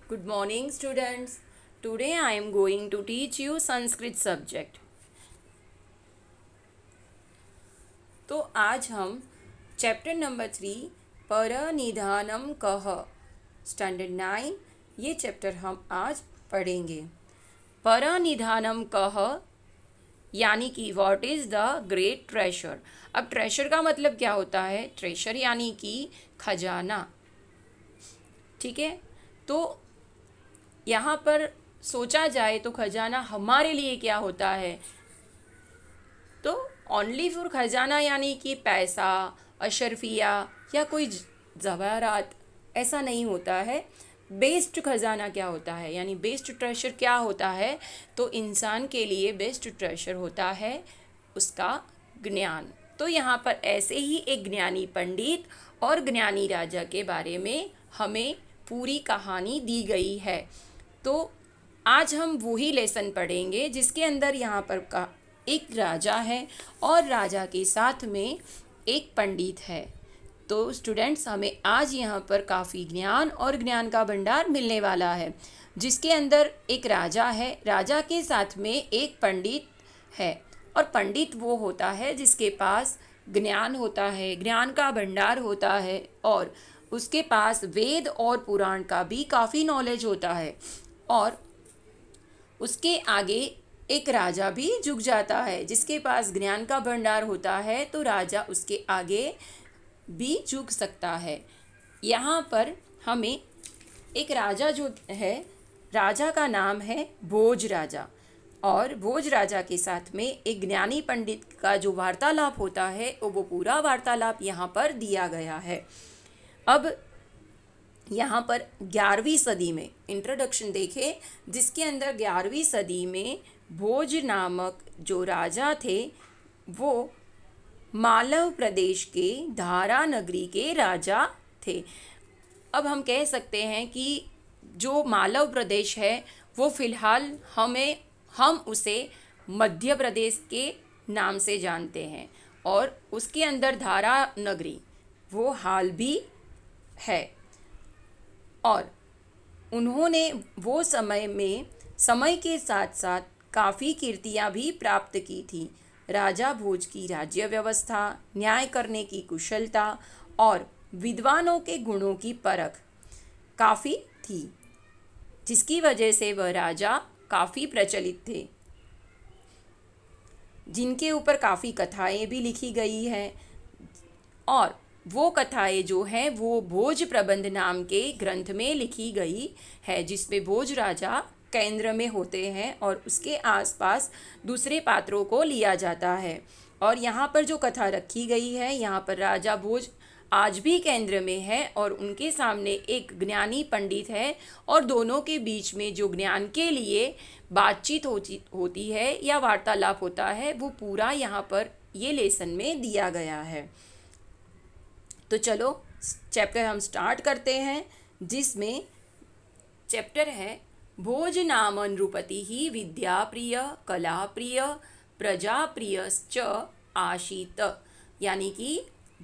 Good morning students. Today I am going to teach you Sanskrit subject. तो आज हम chapter number 3 परनिधानम कह standard 9 ये चैप्टर हम आज पढ़ेंगे। परनिधानम कह यानी कि व्हाट इज़ द ग्रेट ट्रेशर। अब ट्रेशर का मतलब क्या होता है? ट्रेशर यानी कि खजाना। ठीक है, तो यहाँ पर सोचा जाए तो खजाना हमारे लिए क्या होता है? तो ओनली फॉर खजाना यानी कि पैसा, अशरफिया या कोई जवाहरात, ऐसा नहीं होता है। बेस्ट खजाना क्या होता है, यानी बेस्ट ट्रेशर क्या होता है? तो इंसान के लिए बेस्ट ट्रेशर होता है उसका ज्ञान। तो यहाँ पर ऐसे ही एक ज्ञानी पंडित और ज्ञानी राजा के बारे में हमें पूरी कहानी दी गई है। तो आज हम वही लेसन पढ़ेंगे जिसके अंदर यहाँ पर का एक राजा है और राजा के साथ में एक पंडित है। तो स्टूडेंट्स, हमें आज यहाँ पर काफ़ी ज्ञान और ज्ञान का भंडार मिलने वाला है, जिसके अंदर एक राजा है, राजा के साथ में एक पंडित है। और पंडित वो होता है जिसके पास ज्ञान होता है, ज्ञान का भंडार होता है और उसके पास वेद और पुराण का भी काफ़ी नॉलेज होता है। और उसके आगे एक राजा भी झुक जाता है, जिसके पास ज्ञान का भंडार होता है तो राजा उसके आगे भी झुक सकता है। यहाँ पर हमें एक राजा जो है, राजा का नाम है भोज राजा, और भोज राजा के साथ में एक ज्ञानी पंडित का जो वार्तालाप होता है वो पूरा वार्तालाप यहाँ पर दिया गया है। अब यहाँ पर 11वीं सदी में इंट्रोडक्शन देखें, जिसके अंदर 11वीं सदी में भोज नामक जो राजा थे वो मालव प्रदेश के धारा नगरी के राजा थे। अब हम कह सकते हैं कि जो मालव प्रदेश है वो फ़िलहाल हम उसे मध्य प्रदेश के नाम से जानते हैं, और उसके अंदर धारा नगरी वो हाल भी है। और उन्होंने वो समय के साथ साथ काफ़ी कीर्तियाँ भी प्राप्त की थी। राजा भोज की राज्य व्यवस्था, न्याय करने की कुशलता और विद्वानों के गुणों की परख काफ़ी थी, जिसकी वजह से वह राजा काफ़ी प्रचलित थे, जिनके ऊपर काफ़ी कथाएं भी लिखी गई हैं। और वो कथाएं जो हैं वो भोज प्रबंध नाम के ग्रंथ में लिखी गई है, जिसमें भोज राजा केंद्र में होते हैं और उसके आसपास दूसरे पात्रों को लिया जाता है। और यहाँ पर जो कथा रखी गई है, यहाँ पर राजा भोज आज भी केंद्र में है और उनके सामने एक ज्ञानी पंडित है, और दोनों के बीच में जो ज्ञान के लिए बातचीत होती है या वार्तालाप होता है वो पूरा यहाँ पर ये लेसन में दिया गया है। तो चलो चैप्टर हम स्टार्ट करते हैं, जिसमें चैप्टर है भोज नाम नृपति ही विद्याप्रिय कलाप्रिय प्रजाप्रियश्च आशीत। यानी कि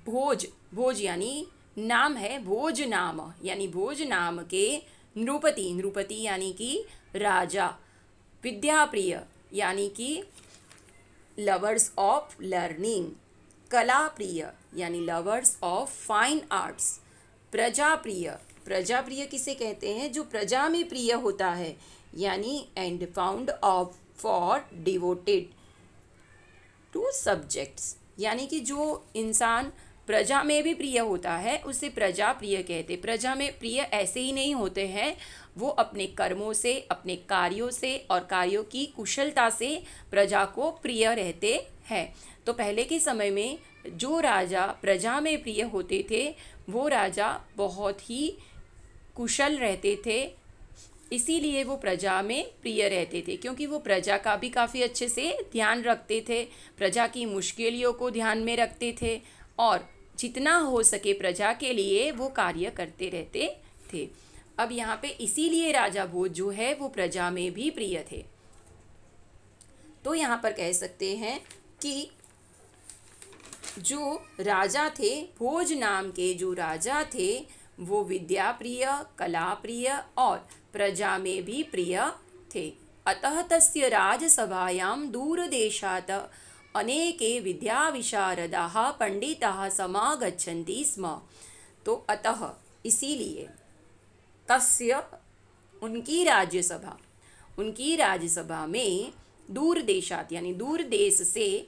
भोज यानी नाम है, भोज नाम यानी भोज नाम के नृपति यानी कि राजा, विद्याप्रिय यानी कि लवर्स ऑफ लर्निंग, कलाप्रिय यानी लवर्स ऑफ फाइन आर्ट्स, प्रजाप्रिय किसे कहते हैं? जो प्रजा में प्रिय होता है, यानी and found of for devoted two subjects, यानी कि जो इंसान प्रजा में भी प्रिय होता है उसे प्रजा प्रिय कहते। प्रजा में प्रिय ऐसे ही नहीं होते हैं, वो अपने कर्मों से, अपने कार्यों से और कार्यों की कुशलता से प्रजा को प्रिय रहते हैं। तो पहले के समय में जो राजा प्रजा में प्रिय होते थे वो राजा बहुत ही कुशल रहते थे, इसीलिए वो प्रजा में प्रिय रहते थे, क्योंकि वो प्रजा का भी काफ़ी अच्छे से ध्यान रखते थे, प्रजा की मुश्किलों को ध्यान में रखते थे और जितना हो सके प्रजा के लिए वो कार्य करते रहते थे। अब यहाँ पे इसीलिए राजा भोज जो है वो प्रजा में भी प्रिय थे। तो यहाँ पर कह सकते हैं कि जो राजा थे, भोज नाम के जो राजा थे वो विद्या प्रिय, कला प्रिय और प्रजा में भी प्रिय थे। अतः तस्य राजसभायां दूरदेशात् अनेके विद्याविशारदाः पंडिताः समागच्छन्ति स्म। तो अतः इसीलिए तस्य उनकी राज्यसभा में दूर देशात यानी दूर देश से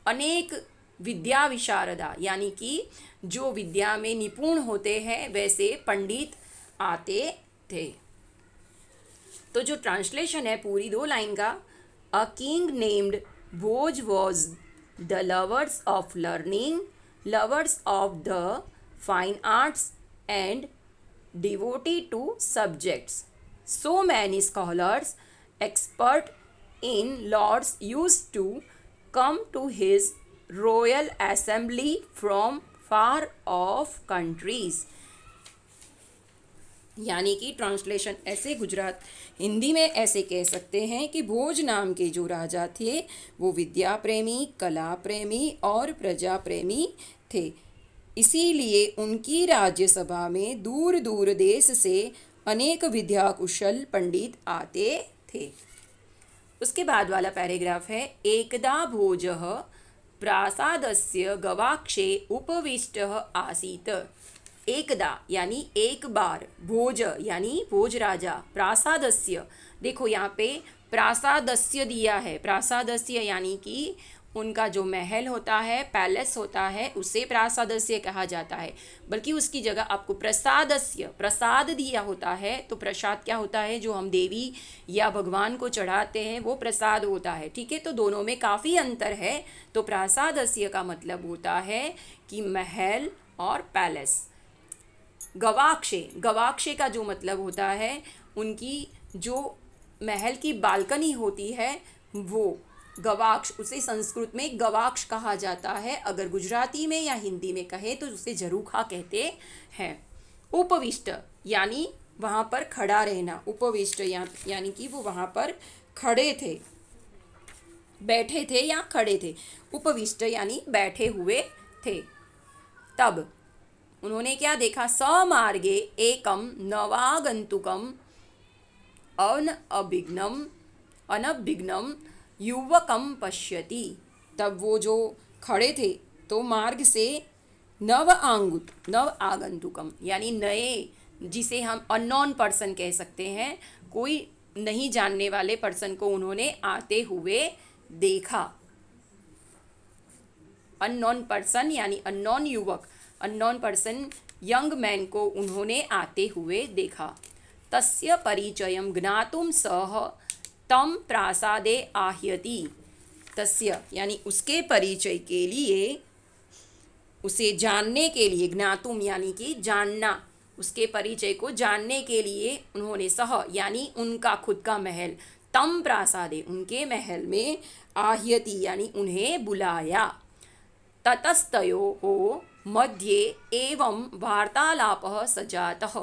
अनेक विद्या विशारदा यानी कि जो विद्या में निपुण होते हैं वैसे पंडित आते थे। तो जो ट्रांसलेशन है पूरी 2 लाइन का, a king named Bhoj was the lovers of learning, lovers of the fine arts and devoted to subjects. So many scholars, expert in laws, used to come to his royal assembly from far off countries. यानी कि translation ऐसे गुजरात हिंदी में ऐसे कह सकते हैं कि भोज नाम के जो राजा थे वो विद्या प्रेमी, कला प्रेमी और प्रजा प्रेमी थे। इसीलिए उनकी राज्यसभा में दूर दूर देश से अनेक विद्या कुशल पंडित आते थे। उसके बाद वाला पैराग्राफ है, एकदा भोजः प्रासादस्य गवाक्षे उपविष्टः आसीत्। एकदा यानी एक बार, भोज यानी भोज राजा, प्रासादस्य, देखो यहाँ पे प्रासादस्य दिया है। प्रासादस्य यानी कि उनका जो महल होता है, पैलेस होता है, उसे प्रासादस्य कहा जाता है। बल्कि उसकी जगह आपको प्रसादस्य, प्रसाद दिया होता है। तो प्रसाद क्या होता है, जो हम देवी या भगवान को चढ़ाते हैं वो प्रसाद होता है। ठीक है, तो दोनों में काफ़ी अंतर है। तो प्रासादस्य का मतलब होता है कि महल और पैलेस। गवाक्षे, गवाक्षे का जो मतलब होता है उनकी जो महल की बालकनी होती है वो गवाक्ष, उसे संस्कृत में गवाक्ष कहा जाता है। अगर गुजराती में या हिंदी में कहे तो उसे झरूखा कहते हैं। उपविष्ट यानी वहाँ पर खड़ा रहना, उपविष्ट यानी कि वो वहाँ पर खड़े थे, बैठे थे या खड़े थे। उपविष्ट यानी बैठे हुए थे। तब उन्होंने क्या देखा, समार्गे एकम नवागंतुकम अनभिघ्नम युवकम पश्यति। तब वो जो खड़े थे तो मार्ग से नव आगंतुकम यानी नए, जिसे हम अननोन पर्सन कह सकते हैं, कोई नहीं जानने वाले पर्सन को उन्होंने आते हुए देखा। अननोन पर्सन यानी अननोन युवक, अननोन पर्सन यंग मैन को उन्होंने आते हुए देखा। तस्य परिचयं ज्ञातुं सः तम प्रासादे आह्यति। तस्य यानी उसके परिचय के लिए, उसे जानने के लिए, ज्ञातुम यानी कि जानना, उसके परिचय को जानने के लिए उन्होंने सह यानी उनका खुद का महल, तम प्रासादे उनके महल में, आह्यति यानी उन्हें बुलाया। ततस्तयोः मध्ये एवं वार्तालापः संजातः।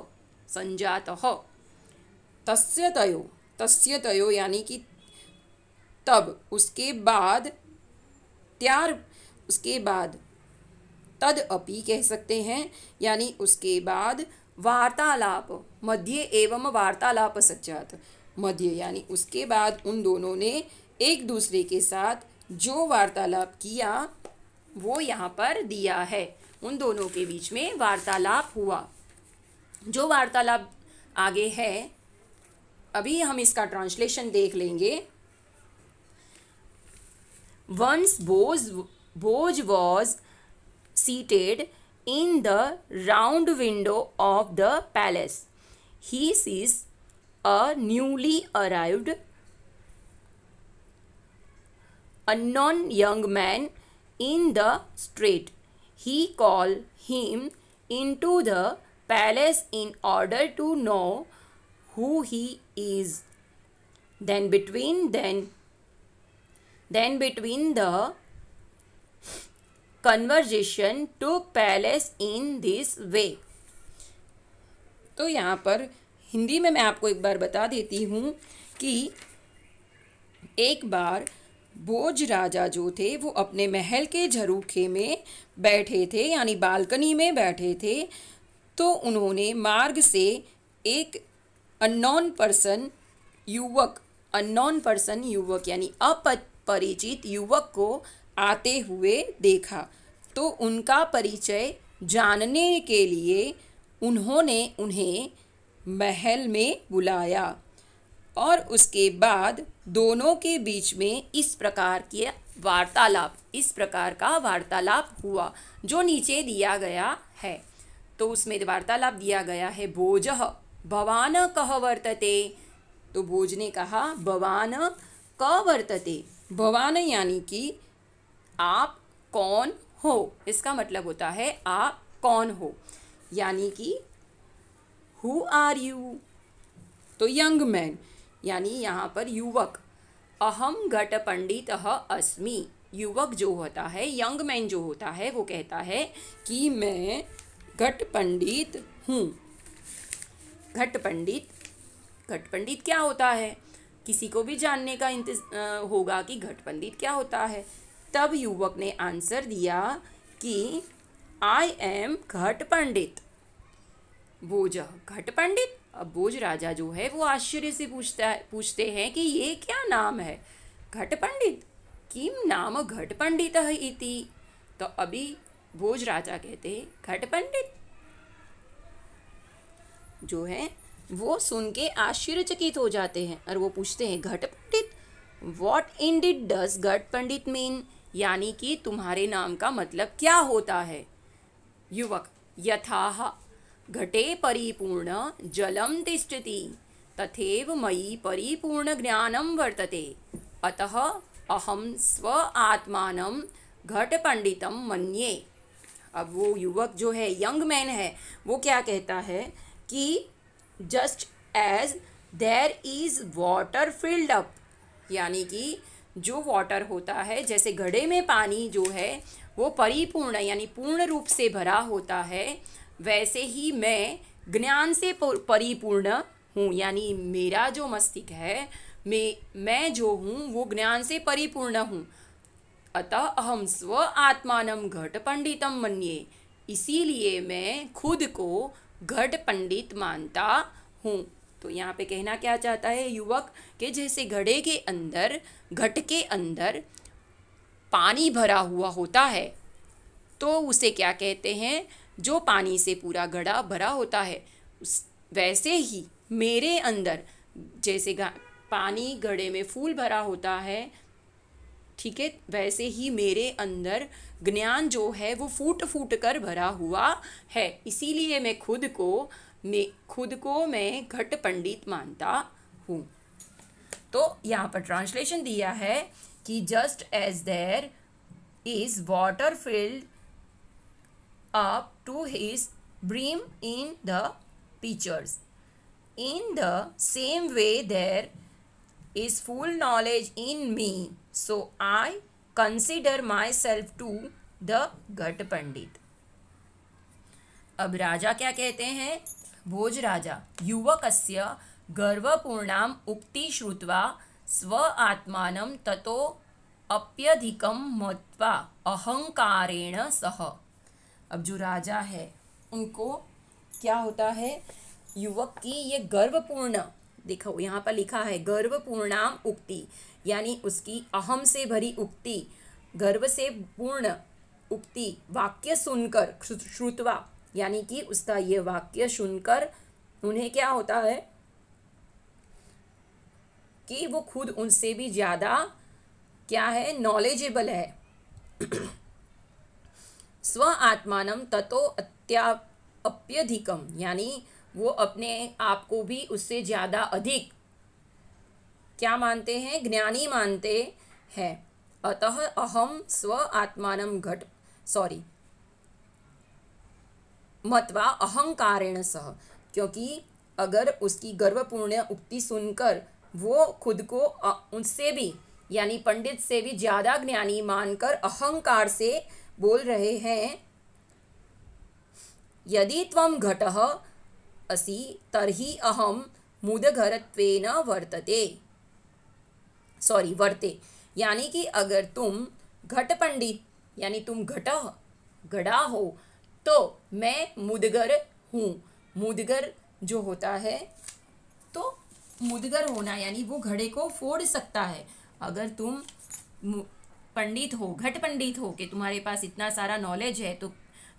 तस्य तयो यानी कि तब, उसके बाद, उसके बाद, तद अपि कह सकते हैं यानी उसके बाद, वार्तालाप, मध्य एवं वार्तालाप संजात, मध्य यानी उसके बाद उन दोनों ने एक दूसरे के साथ जो वार्तालाप किया वो यहाँ पर दिया है। उन दोनों के बीच में वार्तालाप हुआ। जो वार्तालाप आगे है, अभी हम इसका ट्रांसलेशन देख लेंगे। Once Bose was seated in the round window of the palace. He sees a newly arrived unknown young man in the street. He called him into the palace in order to know who he is. Then between the conversation took place in this way. तो यहाँ पर हिंदी में मैं आपको एक बार बता देती हूँ कि एक बार भोज राजा जो थे वो अपने महल के झरूखे में बैठे थे यानी बालकनी में बैठे थे। तो उन्होंने मार्ग से एक अननोन पर्सन युवक यानी अपरिचित युवक को आते हुए देखा। तो उनका परिचय जानने के लिए उन्होंने उन्हें महल में बुलाया और उसके बाद दोनों के बीच में इस प्रकार का वार्तालाप हुआ जो नीचे दिया गया है। तो उसमें वार्तालाप दिया गया है। भोजः भवान कः वर्तते। तो भोज ने कहा भवान क वर्तते। भवान यानी कि आप कौन हो, इसका मतलब होता है आप कौन हो, यानी कि हु आर यू। तो यंग मैन यानी यहाँ पर युवक। अहम घट पंडितः अस्मि। युवक जो होता है, यंग मैन जो होता है, वो कहता है कि मैं घट पंडित हूँ। घट पंडित क्या होता है, किसी को भी जानने का होगा कि घट पंडित क्या होता है। तब युवक ने आंसर दिया कि आई एम घट पंडित। भोज घट पंडित। अब भोज राजा जो है वो आश्चर्य से पूछते हैं कि ये क्या नाम है, घट पंडित, किम नाम घट पंडितः इति। तो अभी भोज राजा कहते हैं घट पंडित जो है वो सुन के आश्चर्यचकित हो जाते हैं और वो पूछते हैं घट पंडित, व्हाट इंडीड डज घट पंडित मीन, यानी कि तुम्हारे नाम का मतलब क्या होता है। युवक यथाह घटे परिपूर्ण जलम तिष्ठति तथैव मयि परिपूर्ण ज्ञानम वर्तते अतः अहम स्व आत्मानं घट पंडितम मन्ये। अब वो युवक जो है, यंग मैन है, वो क्या कहता है कि just as there is water filled up, यानी कि जो वाटर होता है, जैसे घड़े में पानी जो है वो परिपूर्ण यानी पूर्ण रूप से भरा होता है, वैसे ही मैं ज्ञान से परिपूर्ण हूँ, यानी मेरा जो मस्तिष्क है, मैं जो हूँ वो ज्ञान से परिपूर्ण हूँ। अतः अहम स्व आत्मानं घट पंडितम मन्ये, इसीलिए मैं खुद को घट पंडित मानता हूँ। तो यहाँ पे कहना क्या चाहता है युवक कि जैसे घट के अंदर पानी भरा हुआ होता है तो उसे क्या कहते हैं, जो पानी से पूरा घड़ा भरा होता है, वैसे ही मेरे अंदर जैसे पानी घड़े में फूल भरा होता है, ठीक है, वैसे ही मेरे अंदर ज्ञान जो है वो फूट फूट कर भरा हुआ है, इसीलिए मैं खुद को मैं घट पंडित मानता हूँ। तो यहाँ पर ट्रांसलेशन दिया है कि just as there is water filled up to his brim in the pitchers, in the same way there is full knowledge in me, so I consider myself to the घट पंडित। अब राजा क्या कहते हैं, भोज राजा युवकस्य गर्वपूर्णाम उक्ति श्रुत्वा स्व आत्मानं ततो अप्यधिकं मत्वा अहंकारेण सह। अब जो राजा है उनको क्या होता है, युवक की ये गर्वपूर्ण, देखो यहाँ पर लिखा है गर्वपूर्णाम उक्ति, यानी उसकी अहम से भरी उक्ति, गर्व से पूर्ण उक्ति, वाक्य सुनकर, श्रुत्वा यानी कि उसका ये वाक्य सुनकर उन्हें क्या होता है कि वो खुद उनसे भी ज़्यादा क्या है, नॉलेजेबल है। स्व आत्मानं ततो अप्यधिकम, यानी वो अपने आप को भी उससे ज़्यादा अधिक क्या मानते हैं, ज्ञानी मानते हैं। अतः अहम स्व आत्मानं मत्वा अहंकारेण सह, क्योंकि अगर उसकी गर्वपूर्ण उक्ति सुनकर वो खुद को उनसे भी यानी पंडित से भी ज़्यादा ज्ञानी मानकर अहंकार से बोल रहे हैं, यदि त्वं घटः असि तर्हि अहम मुदघरत्वेन वर्ते, यानी कि अगर तुम घट पंडित यानी तुम घड़ा हो तो मैं मुदगर हूँ। मुदगर जो होता है, तो मुदगर होना यानी वो घड़े को फोड़ सकता है। अगर तुम पंडित हो, घट पंडित हो कि तुम्हारे पास इतना सारा नॉलेज है, तो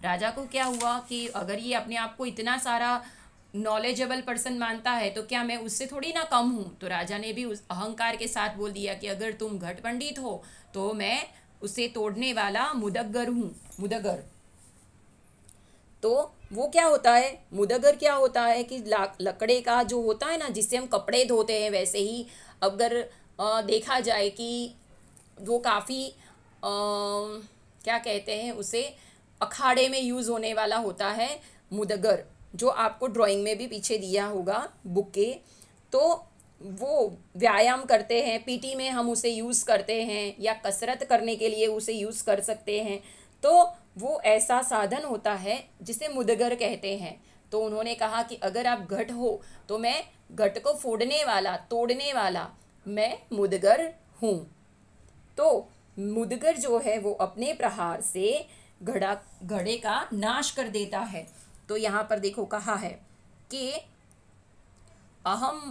राजा को क्या हुआ कि अगर ये अपने आप को इतना सारा नॉलेजेबल पर्सन मानता है तो क्या मैं उससे थोड़ी ना कम हूँ। तो राजा ने भी उस अहंकार के साथ बोल दिया कि अगर तुम घट पंडित हो तो मैं उसे तोड़ने वाला मुदग्गर हूँ। मुदगर तो वो क्या होता है, मुदगर क्या होता है कि लकड़े का जो होता है ना, जिससे हम कपड़े धोते हैं, वैसे ही अगर देखा जाए कि वो काफ़ी क्या कहते हैं उसे, अखाड़े में यूज़ होने वाला होता है मुदगर, जो आपको ड्राइंग में भी पीछे दिया होगा बुक के। तो वो व्यायाम करते हैं, पीटी में हम उसे यूज़ करते हैं, या कसरत करने के लिए उसे यूज़ कर सकते हैं। तो वो ऐसा साधन होता है जिसे मुदगर कहते हैं। तो उन्होंने कहा कि अगर आप घट हो तो मैं घट को फोड़ने वाला, तोड़ने वाला मैं मुदगर हूँ। तो मुदगर जो है वो अपने प्रहार से घड़े का नाश कर देता है। तो यहाँ पर देखो कहा है कि अहम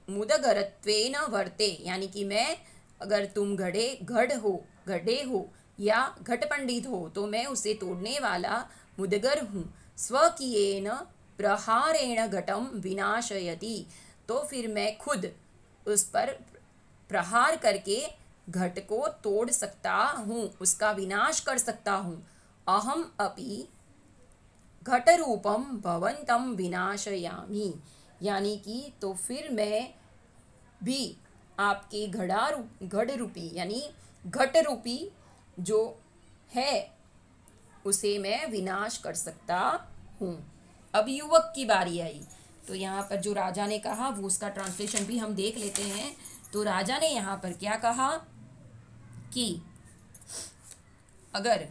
मुदगरत्वेन वर्ते, यानी कि मैं, अगर तुम गढ़े हो या घट पंडित हो तो मैं उसे तोड़ने वाला मुदगर हूँ। स्वकीयेन प्रहारेण घटम विनाशयति, तो फिर मैं खुद उस पर प्रहार करके घट को तोड़ सकता हूँ, उसका विनाश कर सकता हूँ। अहम अपि घट रूपम भवंतम विनाशयामी, यानी कि तो फिर मैं भी आपके घड़ रूपी यानी घट रूपी जो है उसे मैं विनाश कर सकता हूँ। अब युवक की बारी आई। तो यहाँ पर जो राजा ने कहा वो उसका ट्रांसलेशन भी हम देख लेते हैं। तो राजा ने यहाँ पर क्या कहा कि अगर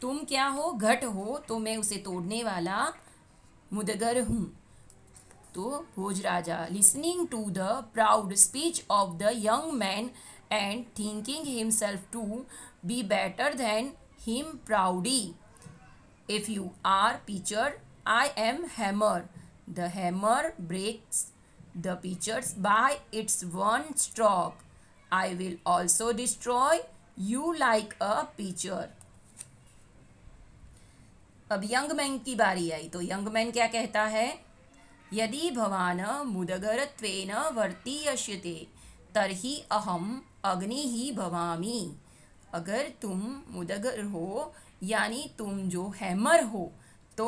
तुम क्या हो, घट हो, तो मैं उसे तोड़ने वाला मुदगर हूँ। तो Bhoj Raja, listening to the proud speech of the young man and thinking himself to be better than him proudly, if you are pitcher I am hammer, the hammer breaks the pitchers by its one stroke, I will also destroy you like a pitcher. अब young man की बारी आई। तो young man क्या कहता है, यदि भवान मुदगरत्वेन वर्तीयस्यते तर्हि अहम अग्नि ही भवामि। अगर तुम मुदगर हो यानी तुम जो हैमर हो, तो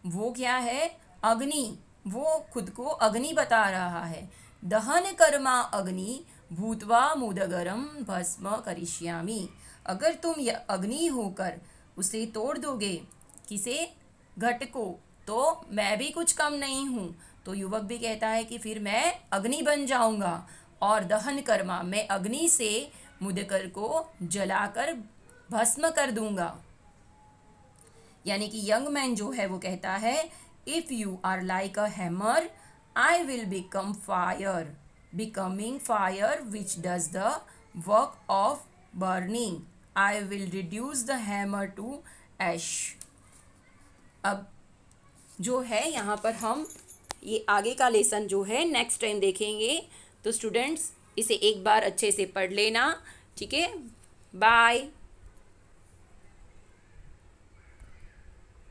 वो क्या है, अग्नि, वो खुद को अग्नि बता रहा है। दहन कर्मा अग्नि भूत्वा मुदगरम भस्म करिष्यामि, अगर तुम अग्नि होकर उसे तोड़ दोगे, किसे, घट को, तो मैं भी कुछ कम नहीं हूँ। तो युवक भी कहता है कि फिर मैं अग्नि बन जाऊंगा, और दहन कर्मा, मैं अग्नि से मुदगर को जलाकर भस्म कर दूंगा। यानी कि यंग मैन जो है वो कहता है, if you are like a hammer I will become fire, becoming fire which does the work of burning, I will reduce the hammer to ash. अब जो है यहाँ पर हम ये आगे का लेसन जो है नेक्स्ट टाइम देखेंगे। तो स्टूडेंट्स इसे एक बार अच्छे से पढ़ लेना, ठीक है। बाय।